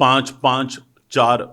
5, 5, 4,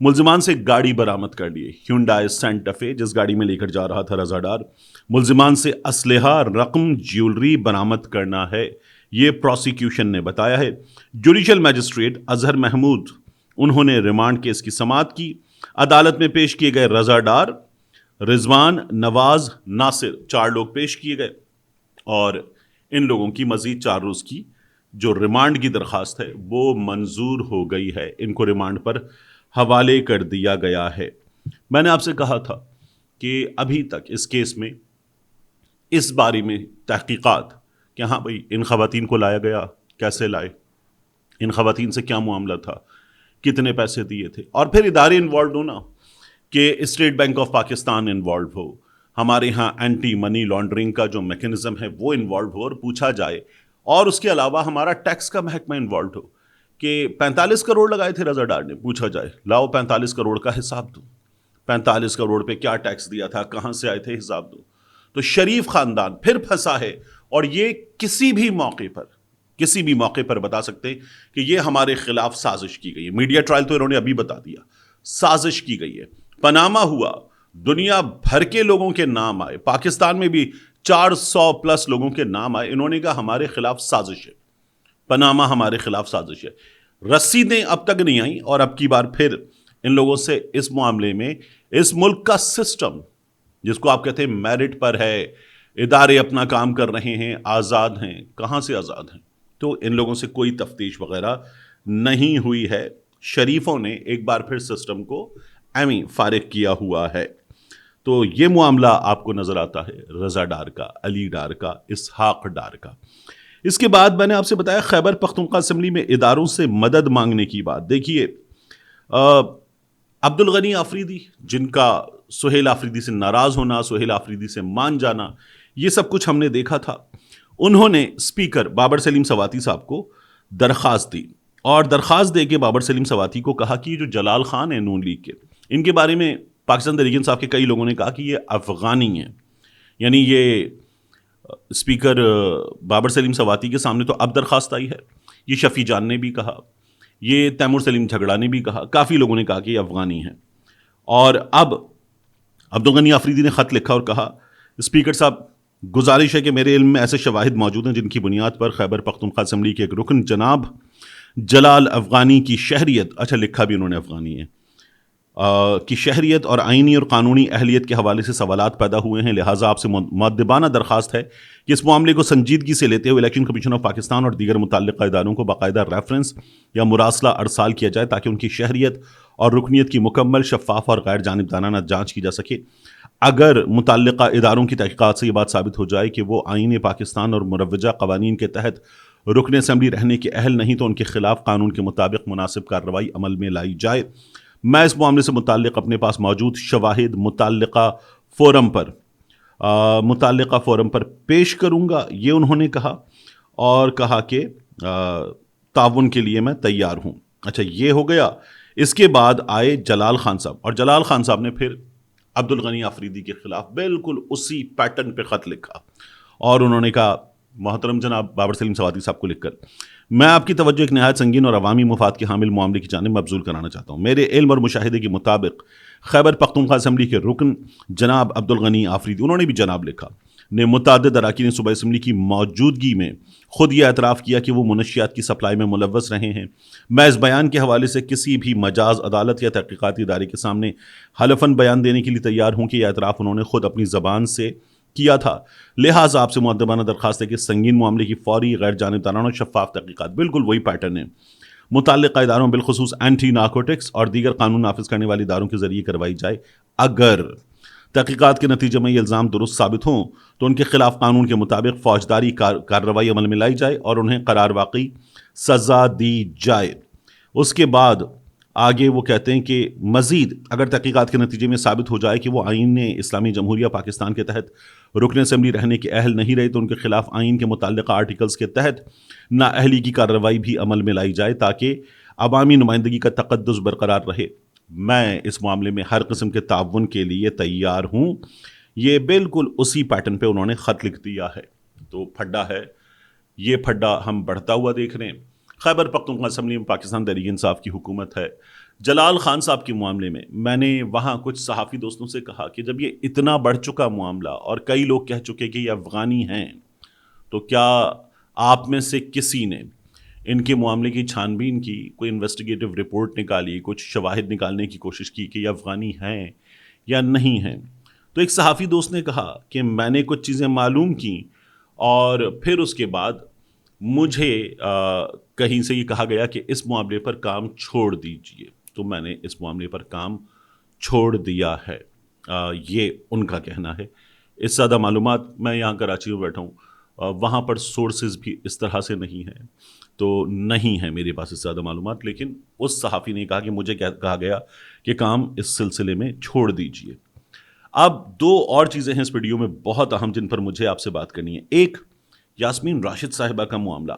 ملزمان سے گاڑی برآمد کر لیے، ہیونڈائی سینٹا فے، جس گاڑی میں لے کر جا رہا تھا رضا ڈار۔ ملزمان سے اسلحہ، رقم، جیولری برآمد کرنا ہے، یہ پروسیکیوشن نے بتایا ہے۔ جوڈیشل میجسٹریٹ اظہر محمود انہوں نے ریمانڈ کیس کی سماعت کی۔ عدالت میں پیش کیے گئے رضا ڈار، رضوان، نواز، ناصر، 4 لوگ پیش کیے گئے، اور ان لوگوں کی مزید 4 روز کی جو ریمانڈ کی درخواست ہے وہ منظور ہو گئی ہے، ان کو ریمانڈ پر حوالے کر دیا گیا ہے۔ میں نے آپ سے کہا تھا کہ ابھی تک اس کیس میں اس بارے میں تحقیقات کہ ہاں بھائی ان خواتین کو لایا گیا، کیسے لائے، ان خواتین سے کیا معاملہ تھا، کتنے پیسے دیے تھے، اور پھر ادارے انوالوڈ ہونا کہ State Bank of Pakistan involved ہو، ہمارے ہاں اینٹی منی لانڈرنگ کا جو میکینزم ہے وہ انوالوڈ ہو اور پوچھا جائے، اور اس کے علاوہ ہمارا ٹیکس کا محکمہ انوالوڈ ہو کہ 45 کروڑ لگائے تھے رضا ڈار نے، پوچھا جائے لاؤ 45 کروڑ کا حساب دو، 45 کروڑ پہ کیا ٹیکس دیا تھا، کہاں سے آئے تھے، حساب دو۔ تو شریف خاندان پھر پھنسا ہے، اور یہ کسی بھی موقع پر بتا سکتے ہیں کہ یہ ہمارے خلاف سازش کی گئی ہے۔ میڈیا ٹرائل تو انہوں نے ابھی بتا دیا، سازش کی گئی ہے، پاناما ہوا، دنیا بھر کے لوگوں کے نام آئے، پاکستان میں بھی 400+ لوگوں کے نام آئے، انہوں نے کہا ہمارے خلاف سازش ہے، پاناما ہمارے خلاف سازش ہے۔ رسیدیں اب تک نہیں آئیں، اور اب کی بار پھر ان لوگوں سے اس معاملے میں اس ملک کا سسٹم جس کو آپ کہتے ہیں میرٹ پر ہے، ادارے اپنا کام کر رہے ہیں، آزاد ہیں، کہاں سے آزاد ہیں؟ تو ان لوگوں سے کوئی تفتیش وغیرہ نہیں ہوئی ہے۔ شریفوں نے ایک بار پھر سسٹم کو ایویں فارغ کیا ہوا ہے۔ تو یہ معاملہ آپ کو نظر آتا ہے رضا ڈار کا، علی ڈار کا، اسحاق ڈار کا۔ اس کے بعد میں نے آپ سے بتایا خیبر پختونخوا اسمبلی میں اداروں سے مدد مانگنے کی بات۔ دیکھیے عبدالغنی آفریدی، جن کا سہیل آفریدی سے ناراض ہونا، سہیل آفریدی سے مان جانا، یہ سب کچھ ہم نے دیکھا تھا، انہوں نے اسپیکر بابر سلیم سواتی صاحب کو درخواست دی، اور درخواست دے کے بابر سلیم سواتی کو کہا کہ یہ جو جلال خان ہیں نون لیگ کے، ان کے بارے میں پاکستان تحریک انصاف کے کئی لوگوں نے کہا کہ یہ افغانی ہیں، یعنی یہ اسپیکر بابر سلیم سواتی کے سامنے تو اب درخواست آئی ہے، یہ شفیع جان نے بھی کہا، یہ تیمور سلیم جھگڑا نے بھی کہا، کافی لوگوں نے کہا کہ یہ افغانی ہیں، اور اب عبدالغنی آفریدی نے خط لکھا اور کہا اسپیکر صاحب گزارش ہے کہ میرے علم میں ایسے شواہد موجود ہیں جن کی بنیاد پر خیبر پختونخوا اسمبلی کے ایک رکن جناب جلال افغانی کی شہریت، اچھا لکھا بھی انہوں نے افغانی ہے، کی شہریت اور آئینی اور قانونی اہلیت کے حوالے سے سوالات پیدا ہوئے ہیں، لہٰذا آپ سے مؤدبانہ درخواست ہے کہ اس معاملے کو سنجیدگی سے لیتے ہوئے الیکشن کمیشن آف پاکستان اور دیگر متعلقہ اداروں کو باقاعدہ ریفرنس یا مراسلہ ارسال کیا جائے تاکہ ان کی شہریت اور رکنیت کی مکمل، شفاف اور غیر جانبدارانہ جانچ کی جا سکے۔ اگر متعلقہ اداروں کی تحقیقات سے یہ بات ثابت ہو جائے کہ وہ آئین پاکستان اور مروجہ قوانین کے تحت رکن اسمبلی رہنے کے اہل نہیں تو ان کے خلاف قانون کے مطابق مناسب کارروائی عمل میں لائی جائے۔ میں اس معاملے سے متعلق اپنے پاس موجود شواہد متعلقہ فورم پر پیش کروں گا، یہ انہوں نے کہا، اور کہا کہ تعاون کے لیے میں تیار ہوں۔ اچھا یہ ہو گیا۔ اس کے بعد آئے جلال خان صاحب، اور جلال خان صاحب نے پھر عبدالغنی آفریدی کے خلاف بالکل اسی پیٹرن پہ خط لکھا، اور انہوں نے کہا محترم جناب بابر سلیم سواتی صاحب کو لکھ کر میں آپ کی توجہ ایک نہایت سنگین اور عوامی مفاد کے حامل معاملے کی جانب مبذول کرانا چاہتا ہوں۔ میرے علم اور مشاہدے کے مطابق خیبر پختونخوا اسمبلی کے رکن جناب عبدالغنی آفریدی، انہوں نے بھی جناب لکھا، نے متعدد اراکین صوبہ اسمبلی کی موجودگی میں خود یہ اعتراف کیا کہ وہ منشیات کی سپلائی میں ملوث رہے ہیں۔ میں اس بیان کے حوالے سے کسی بھی مجاز عدالت یا تحقیقاتی ادارے کے سامنے حلفاً بیان دینے کے لیے تیار ہوں کہ یہ اعتراف انہوں نے خود اپنی زبان سے کیا تھا، لہٰذا آپ سے مؤدبانہ درخواست ہے کہ سنگین معاملے کی فوری، غیر جانبدارانہ اور شفاف تحقیقات، بالکل وہی پیٹرن ہے، متعلقہ اداروں بالخصوص اینٹی نارکوٹکس اور دیگر قانون نافذ کرنے والی اداروں کے ذریعے کروائی جائے۔ اگر تحقیقات کے نتیجے میں یہ الزام درست ثابت ہوں تو ان کے خلاف قانون کے مطابق فوجداری کارروائی عمل میں لائی جائے اور انہیں قرار واقعی سزا دی جائے۔ اس کے بعد آگے وہ کہتے ہیں کہ مزید اگر تحقیقات کے نتیجے میں ثابت ہو جائے کہ وہ آئین اسلامی جمہوریہ پاکستان کے تحت رکن اسمبلی رہنے کے اہل نہیں رہے تو ان کے خلاف آئین کے متعلقہ آرٹیکلز کے تحت نااہلی کی کارروائی بھی عمل میں لائی جائے تاکہ عوامی نمائندگی کا تقدس برقرار رہے۔ میں اس معاملے میں ہر قسم کے تعاون کے لیے تیار ہوں۔ یہ بالکل اسی پیٹرن پہ انہوں نے خط لکھ دیا ہے۔ تو پھڈا ہے، یہ پھڈا ہم بڑھتا ہوا دیکھ رہے ہیں۔ خیبر پختونخوا اسمبلی میں پاکستان تحریک انصاف کی حکومت ہے، جلال خان صاحب کے معاملے میں میں نے وہاں کچھ صحافی دوستوں سے کہا کہ جب یہ اتنا بڑھ چکا معاملہ اور کئی لوگ کہہ چکے کہ یہ افغانی ہیں، تو کیا آپ میں سے کسی نے ان کے معاملے کی چھان بین کی، کوئی انویسٹیگیٹو رپورٹ نکالی، کچھ شواہد نکالنے کی کوشش کی کہ یہ افغانی ہیں یا نہیں ہیں؟ تو ایک صحافی دوست نے کہا کہ میں نے کچھ چیزیں معلوم کیں اور پھر اس کے بعد مجھے کہیں سے یہ کہا گیا کہ اس معاملے پر کام چھوڑ دیجئے، تو میں نے اس معاملے پر کام چھوڑ دیا ہے۔ یہ ان کا کہنا ہے۔ اس سے زیادہ معلومات، میں یہاں کراچی میں بیٹھا ہوں، وہاں پر سورسز بھی اس طرح سے نہیں ہیں، تو نہیں ہے میرے پاس اس سے زیادہ معلومات، لیکن اس صحافی نے کہا کہ مجھے کہا گیا کہ کام اس سلسلے میں چھوڑ دیجئے۔ اب دو اور چیزیں ہیں اس ویڈیو میں بہت اہم جن پر مجھے آپ سے بات کرنی ہے۔ ایک، یاسمین راشد صاحبہ کا معاملہ۔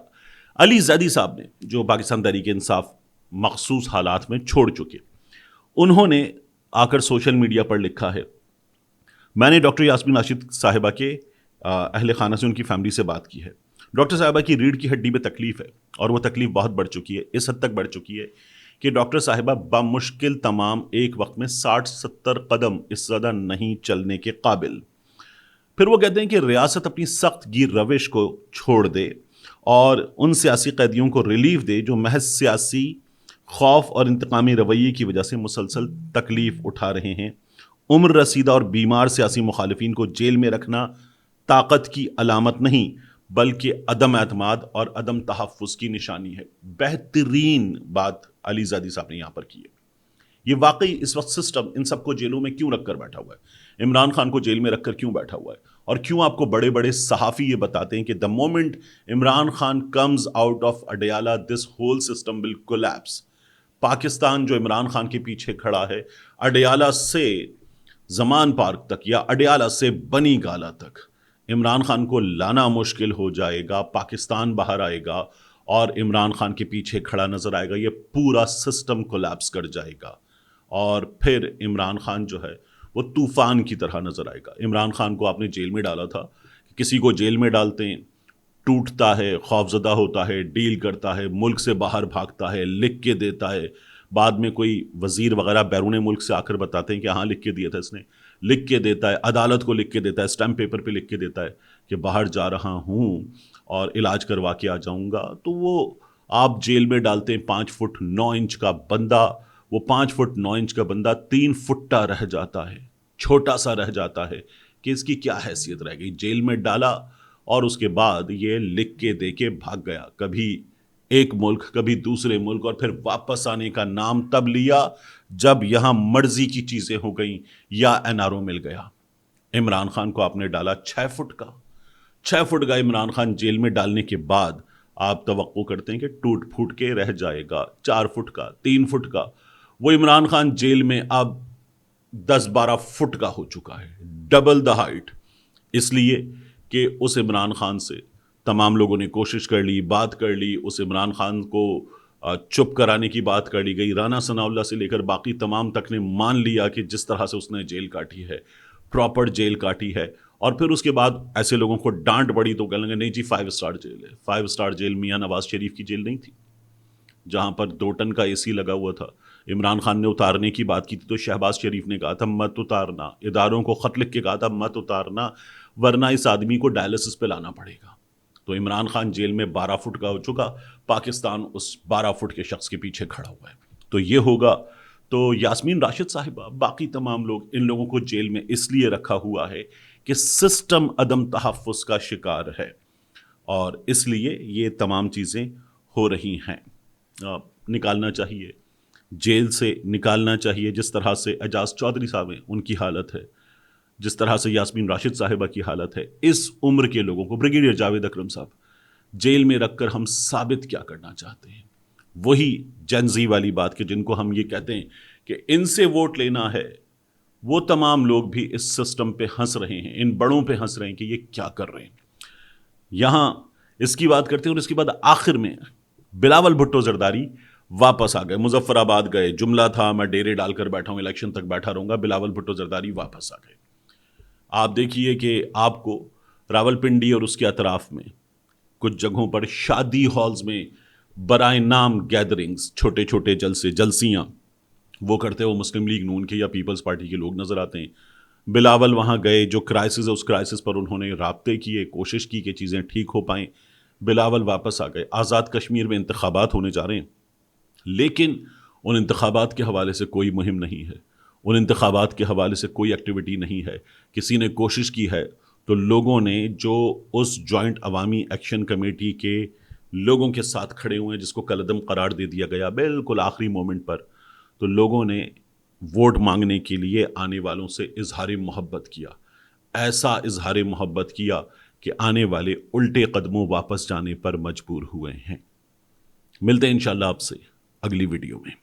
علی زیدی صاحب نے، جو پاکستان تحریک انصاف مخصوص حالات میں چھوڑ چکے، انہوں نے آ کر سوشل میڈیا پر لکھا ہے، میں نے ڈاکٹر یاسمین راشد صاحبہ کے اہل خانہ سے، ان کی فیملی سے بات کی ہے۔ ڈاکٹر صاحبہ کی ریڑھ کی ہڈی میں تکلیف ہے اور وہ تکلیف بہت بڑھ چکی ہے، اس حد تک بڑھ چکی ہے کہ ڈاکٹر صاحبہ بمشکل تمام ایک وقت میں 60-70 قدم اس سے زیادہ نہیں چلنے کے قابل۔ پھر وہ کہتے ہیں کہ ریاست اپنی سخت گیر روش کو چھوڑ دے اور ان سیاسی قیدیوں کو ریلیف دے جو محض سیاسی خوف اور انتقامی رویے کی وجہ سے مسلسل تکلیف اٹھا رہے ہیں۔ عمر رسیدہ اور بیمار سیاسی مخالفین کو جیل میں رکھنا طاقت کی علامت نہیں بلکہ عدم اعتماد اور عدم تحفظ کی نشانی ہے۔ بہترین بات علی زیدی صاحب نے یہاں پر کی ہے۔ یہ واقعی اس وقت سسٹم ان سب کو جیلوں میں کیوں رکھ کر بیٹھا ہوا ہے؟ عمران خان کو جیل میں رکھ کر کیوں بیٹھا ہوا ہے؟ اور کیوں آپ کو بڑے بڑے صحافی یہ بتاتے ہیں کہ the moment Imran Khan comes out of Adiala this whole system will collapse۔ Pakistan جو عمران خان کے پیچھے کھڑا ہے، اڈیالہ سے زمان پارک تک یا اڈیالہ سے بنی گالا تک عمران خان کو لانا مشکل ہو جائے گا۔ پاکستان باہر آئے گا اور عمران خان کے پیچھے کھڑا نظر آئے گا، یہ پورا سسٹم کولیپس کر جائے گا اور پھر عمران خان جو ہے وہ طوفان کی طرح نظر آئے گا۔ عمران خان کو آپ نے جیل میں ڈالا تھا، کسی کو جیل میں ڈالتے ہیں، ٹوٹتا ہے، خوفزدہ ہوتا ہے، ڈیل کرتا ہے، ملک سے باہر بھاگتا ہے، لکھ کے دیتا ہے، بعد میں کوئی وزیر وغیرہ بیرون ملک سے آ کر بتاتے ہیں کہ ہاں لکھ کے دیا تھا اس نے، لکھ کے دیتا ہے، عدالت کو لکھ کے دیتا ہے، اسٹیمپ پیپر پہ لکھ کے دیتا ہے کہ باہر جا رہا ہوں اور علاج کروا کے آ جاؤں گا، تو وہ آپ جیل میں ڈالتے ہیں 5 فٹ 9 انچ کا بندہ، وہ 5 فٹ 9 انچ کا بندہ 3 فٹا رہ جاتا ہے، چھوٹا سا رہ جاتا ہے کہ اس کی کیا حیثیت رہ گئی؟ جیل میں ڈالا اور اس کے بعد یہ لکھ کے دے کے بھاگ گیا، کبھی ایک ملک کبھی دوسرے ملک، اور پھر واپس آنے کا نام تب لیا جب یہاں مرضی کی چیزیں ہو گئیں یا این آر او مل گیا۔ عمران خان کو آپ نے ڈالا 6 فٹ کا، 6 فٹ کا عمران خان جیل میں ڈالنے کے بعد آپ توقع کرتے ہیں کہ ٹوٹ پھوٹ کے رہ جائے گا 4 فٹ کا، 3 فٹ کا۔ وہ عمران خان جیل میں اب 10-12 فٹ کا ہو چکا ہے، ڈبل دا ہائٹ، اس لیے کہ اس عمران خان سے تمام لوگوں نے کوشش کر لی، بات کر لی، اس عمران خان کو چپ کرانے کی بات کر لی گئی۔ رانا ثناء اللہ سے لے کر باقی تمام تک نے مان لیا کہ جس طرح سے اس نے جیل کاٹی ہے، پراپر جیل کاٹی ہے، اور پھر اس کے بعد ایسے لوگوں کو ڈانٹ پڑی تو کہنے لگے نہیں جی 5 اسٹار جیل ہے۔ 5 اسٹار جیل میاں نواز شریف کی جیل نہیں تھی جہاں پر 2 ٹن کا اے سی لگا ہوا تھا۔ عمران خان نے اتارنے کی بات کی تھی تو شہباز شریف نے کہا تھا مت اتارنا، اداروں کو خط لکھ کے کہا تھا مت اتارنا ورنہ اس آدمی کو ڈائلسس پہ لانا پڑے گا۔ تو عمران خان جیل میں 12 فٹ کا ہو چکا، پاکستان اس 12 فٹ کے شخص کے پیچھے کھڑا ہوا ہے۔ تو یہ ہوگا تو یاسمین راشد صاحبہ، باقی تمام لوگ، ان لوگوں کو جیل میں اس لیے رکھا ہوا ہے کہ سسٹم عدم تحفظ کا شکار ہے اور اس لیے یہ تمام چیزیں ہو رہی ہیں۔ نکالنا چاہیے، جیل سے نکالنا چاہیے، جس طرح سے اعجاز چودھری صاحب ہیں ان کی حالت ہے، جس طرح سے یاسمین راشد صاحبہ کی حالت ہے، اس عمر کے لوگوں کو، بریگیڈیئر جاوید اکرم صاحب، جیل میں رکھ کر ہم ثابت کیا کرنا چاہتے ہیں؟ وہی جنزی والی بات کہ جن کو ہم یہ کہتے ہیں کہ ان سے ووٹ لینا ہے، وہ تمام لوگ بھی اس سسٹم پہ ہنس رہے ہیں، ان بڑوں پہ ہنس رہے ہیں کہ یہ کیا کر رہے ہیں۔ یہاں اس کی بات کرتے ہیں اور اس کے بعد آخر میں بلاول بھٹو زرداری واپس آ گئے، مظفر آباد گئے، جملہ تھا میں ڈیرے ڈال کر بیٹھا ہوں، الیکشن تک بیٹھا رہوں گا، بلاول بھٹو زرداری واپس آ گئے۔ آپ دیکھیے کہ آپ کو راولپنڈی اور اس کے اطراف میں کچھ جگہوں پر شادی ہالز میں برائے نام گیدرنگز، چھوٹے چھوٹے جلسے جلسیاں وہ کرتے وہ مسلم لیگ نون کے یا پیپلز پارٹی کے لوگ نظر آتے ہیں. بلاول وہاں گئے، جو کرائسس ہے اس کرائسس پر انہوں نے رابطے کیے، کوشش کی کہ چیزیں ٹھیک ہو پائیں. بلاول واپس آ گئے. آزاد کشمیر میں انتخابات ہونے جا رہے ہیں، لیکن ان انتخابات کے حوالے سے کوئی مہم نہیں ہے، ان انتخابات کے حوالے سے کوئی ایکٹیویٹی نہیں ہے. کسی نے کوشش کی ہے تو لوگوں نے جو اس جوائنٹ عوامی ایکشن کمیٹی کے لوگوں کے ساتھ کھڑے ہوئے ہیں، جس کو کالعدم قرار دے دیا گیا بالکل آخری مومنٹ پر، تو لوگوں نے ووٹ مانگنے کے لیے آنے والوں سے اظہار محبت کیا. ایسا اظہار محبت کیا کہ آنے والے الٹے قدموں واپس جانے پر مجبور ہوئے ہیں. ملتے ہیں انشاءاللہ آپ سے اگلی ویڈیو میں.